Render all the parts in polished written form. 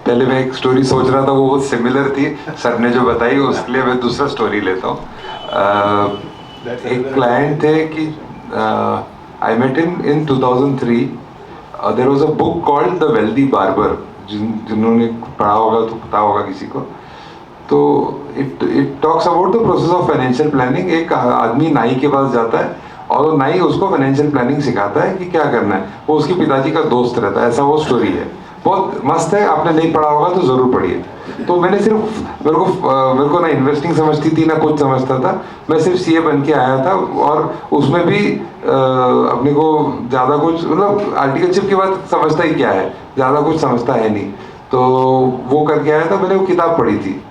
पहले मैं एक स्टोरी सोच रहा था, वो बहुत सिमिलर थी, सर ने जो बताई उसके लिए मैं दूसरा स्टोरी लेता हूँ। एक क्लाइंट थे कि I met him in 2003। There was a book called the wealthy barber, जिन्होंने पढ़ा होगा तो पता होगा किसी को। तो it talks about the process of financial planning. एक आदमी नाई के पास जाता है और वो नाई उसको फाइनेंशियल प्लानिंग सिखाता है कि क्या करना है। वो उसके पिताजी का दोस्त रहता है, ऐसा वो स्टोरी है। बहुत मस्त है, आपने नहीं पढ़ा होगा तो ज़रूर पढ़िए। तो मैंने सिर्फ मेरे को ना इन्वेस्टिंग समझती थी ना कुछ समझता था। मैं सिर्फ सीए बन के आया था और उसमें भी अपने को ज़्यादा कुछ, मतलब आर्टिकलशिप के बाद समझता ही क्या है, ज़्यादा कुछ समझता है नहीं। तो वो करके आया था, मैंने वो किताब पढ़ी थी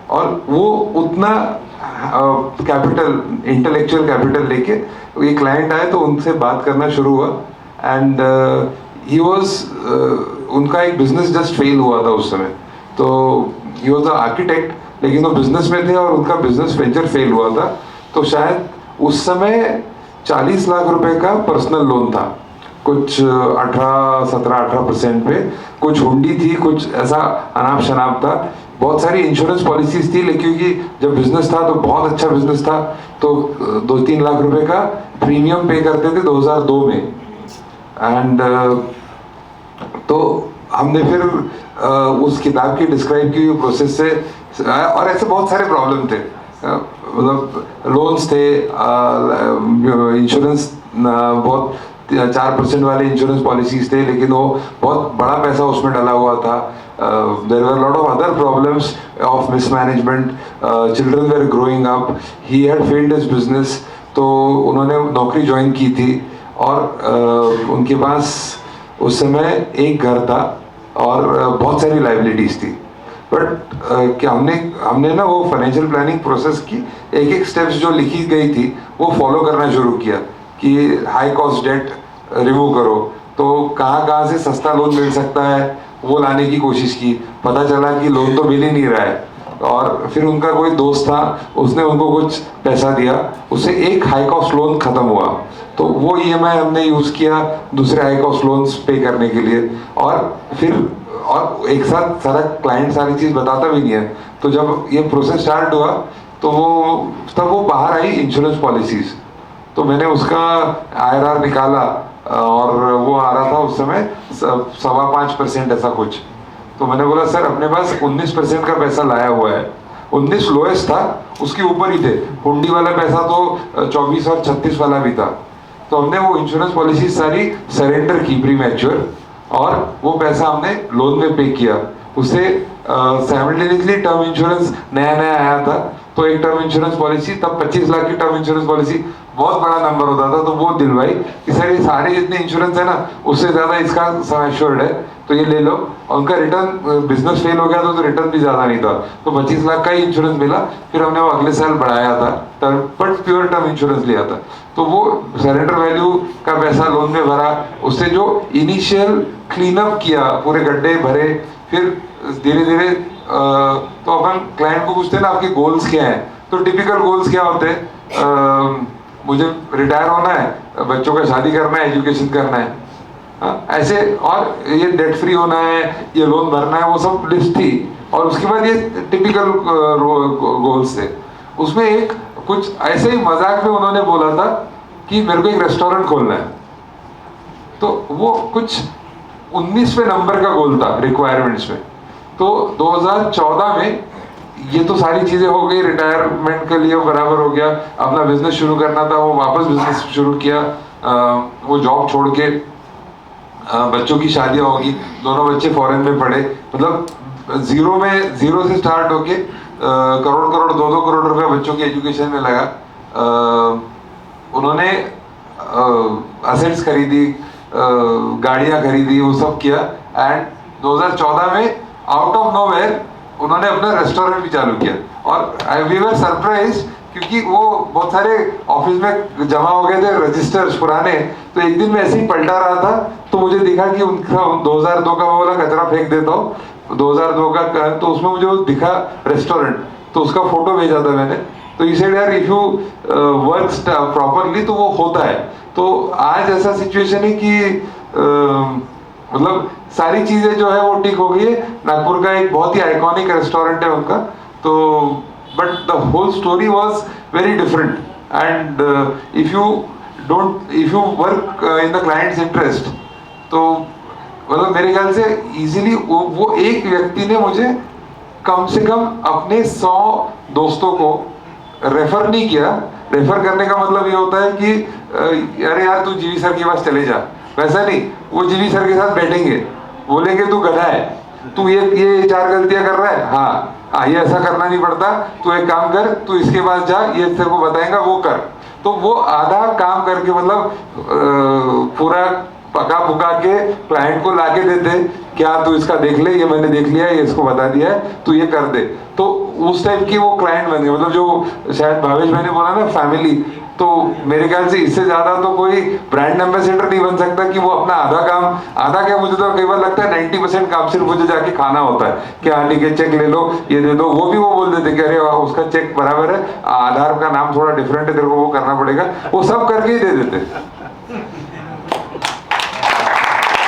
और वो उतना कैपिटल, इंटेलेक्चुअल कैपिटल लेके ये क्लाइंट आए तो उनसे बात करना शुरू हुआ। एंड ही वाज, उनका एक बिजनेस जस्ट फेल हुआ था उस समय। तो ही वाज अ आर्किटेक्ट, लेकिन वो बिजनेस में थे और उनका बिजनेस वेंचर फेल हुआ था। तो शायद उस समय 40 लाख रुपए का पर्सनल लोन था, कुछ 17-18% पे। कुछ हुंडी थी, कुछ ऐसा अनाप शनाप था। बहुत सारी इंश्योरेंस पॉलिसीज थी, लेकिन क्योंकि जब बिजनेस था तो बहुत अच्छा बिजनेस था, तो 2-3 लाख रुपए का प्रीमियम पे करते थे 2002 में। एंड तो हमने फिर उस किताब की डिस्क्राइब की हुई प्रोसेस से, और ऐसे बहुत सारे प्रॉब्लम थे, मतलब लोन्स थे, इंश्योरेंस बहुत 4% वाले इंश्योरेंस पॉलिसीज थे, लेकिन वो बहुत बड़ा पैसा उसमें डला हुआ था। There were lot of other problems of mismanagement, children were growing up, he had failed his business. तो उन्होंने नौकरी ज्वाइन की थी और उनके पास उस समय एक घर था और बहुत सारी लाइबिलिटीज थी। बट क्या हमने ना वो फाइनेंशियल प्लानिंग प्रोसेस की एक एक स्टेप्स जो लिखी गई थी वो फॉलो करना शुरू किया कि हाई कॉस्ट डेट रिमूव करो। तो कहाँ से सस्ता लोन मिल सकता है वो लाने की कोशिश की। पता चला कि लोन तो मिल ही नहीं रहा है, और फिर उनका कोई दोस्त था, उसने उनको कुछ पैसा दिया, उससे एक हाई कॉस्ट लोन खत्म हुआ। तो वो ईएमआई हमने यूज किया दूसरे हाई कॉस्ट लोन्स पे करने के लिए। और एक साथ सारा क्लाइंट सारी चीज बताता भी नहीं है। तो जब ये प्रोसेस स्टार्ट हुआ तो वो बाहर आई इंश्योरेंस पॉलिसीज। तो मैंने उसका आईआरआर निकाला और वो आ रहा था उस समय 5.25% ऐसा कुछ। तो मैंने बोला सर अपने पास 19% का पैसा लाया हुआ है। 19 लोएस्ट था, उसके ऊपर ही थे। हुंडी वाला पैसा तो 24 और 36 वाला भी था। तो हमने वो इंश्योरेंस पॉलिसी सारी सरेंडर की प्री मैच्योर, और वो पैसा हमने लोन में पे किया। उससे साइमल्टेनियसली टर्म इंश्योरेंस नया नया आया था, तो एक टर्म इंश्योरेंस पॉलिसी, तब 25 लाख की टर्म इंश्योरेंस पॉलिसी बहुत बड़ा नंबर होता था। तो वो दिलवाई कि सर ये सारे जितने इंश्योरेंस है ना उससे ज्यादा इसका सम एश्योर्ड है, तो ये ले लो। और उनका रिटर्न, बिजनेस फेल हो गया तो रिटर्न भी ज्यादा नहीं था, तो 25 लाख का ही इंश्योरेंस मिला। फिर हमने वो अगले साल बढ़ाया था term, but pure term insurance लिया था। तो वो सरेंडर वैल्यू का पैसा लोन में भरा, उससे जो इनिशियल क्लीन अप किया, पूरे गड्ढे भरे, फिर धीरे धीरे तो अपन क्लाइंट को पूछते हैं ना आपके गोल्स क्या हैं। तो टिपिकल गोल्स क्या होते हैं, मुझे रिटायर होना है, बच्चों का शादी करना है, एजुकेशन करना है, ऐसे, और ये डेट फ्री होना है, ये लोन भरना है, वो सब लिस्ट थी। और उसके बाद ये टिपिकल गोल्स थे। उसमें एक कुछ ऐसे ही मजाक में उन्होंने बोला था कि मेरे को एक रेस्टोरेंट खोलना है। तो वो कुछ 19वें नंबर का गोल था रिक्वायरमेंट्स में। तो 2014 में ये तो सारी चीजें हो गई, रिटायरमेंट के लिए बराबर हो गया, अपना बिजनेस शुरू करना था, वो वापस बिजनेस शुरू किया। वो जॉब छोड़ के, बच्चों की शादियां होगी, दोनों बच्चे फॉरेन में पढ़े, मतलब जीरो से स्टार्ट होके करोड़ 2-2 करोड़ रुपया बच्चों की एजुकेशन में लगा। उन्होंने असेट्स खरीदी, गाड़ियां खरीदी, वो सब किया। एंड 2014 में आउट ऑफ नोवेयर उन्होंने अपना रेस्टोरेंट भी चालू किया। और वी वर सरप्राइज, क्योंकि वो बहुत सारे ऑफिस में जमा हो गए थे रजिस्टर्स पुराने। तो एक दिन मैं ऐसे ही पलटा रहा था तो मुझे दिखा कि उनका 2002 का, बोला कचरा फेंक देता हूँ 2002 का, तो उसमें मुझे वो दिखा रेस्टोरेंट। तो उसका फोटो भेजा था मैंने। तो इसे यार इफ यू वर्क प्रॉपरली तो वो होता है। तो आज ऐसा सिचुएशन है कि मतलब सारी चीजें जो है वो ठीक हो गई है। नागपुर का एक बहुत ही आइकॉनिक रेस्टोरेंट है उनका, तो but the whole story was very different. And if you work in the client's interest, तो मतलब मेरे ख्याल से इजीली वो एक व्यक्ति ने मुझे कम से कम अपने 100 दोस्तों को रेफर नहीं किया। रेफर करने का मतलब ये होता है कि अरे यार तू जीवी सर के पास चले जा, वैसा नहीं। वो जीवी सर के साथ बैठेंगे, बोलेंगे तू गधा है, तू ये 4 गलतियां कर रहा है, हाँ ये ऐसा करना नहीं पड़ता, तू एक काम कर, तू इसके पास जा, ये तेरे को बताएगा, वो कर। तो वो आधा काम करके मतलब पूरा पका पुका के क्लाइंट को लाके देते, क्या तू इसका देख ले, ये मैंने देख लिया है, ये इसको बता दिया है, तू ये कर दे। तो उस टाइप की वो क्लाइंट बन गए, मतलब जो शायद भावेश मैंने बोला ना फैमिली, तो मेरे ख्याल से इससे ज्यादा तो कोई ब्रांड एम्बेसडर नहीं बन सकता कि वो अपना आधा काम, आधा क्या, मुझे तो कई बार लगता है 90% काम सिर्फ मुझे जाके खाना होता है कि हाँ ठीक है चेक ले लो, ये दे दो। वो भी वो बोल देते कि अरे वाह उसका चेक बराबर है, आधार का नाम थोड़ा डिफरेंट है, तेरे को वो करना पड़ेगा, वो सब करके ही दे देते।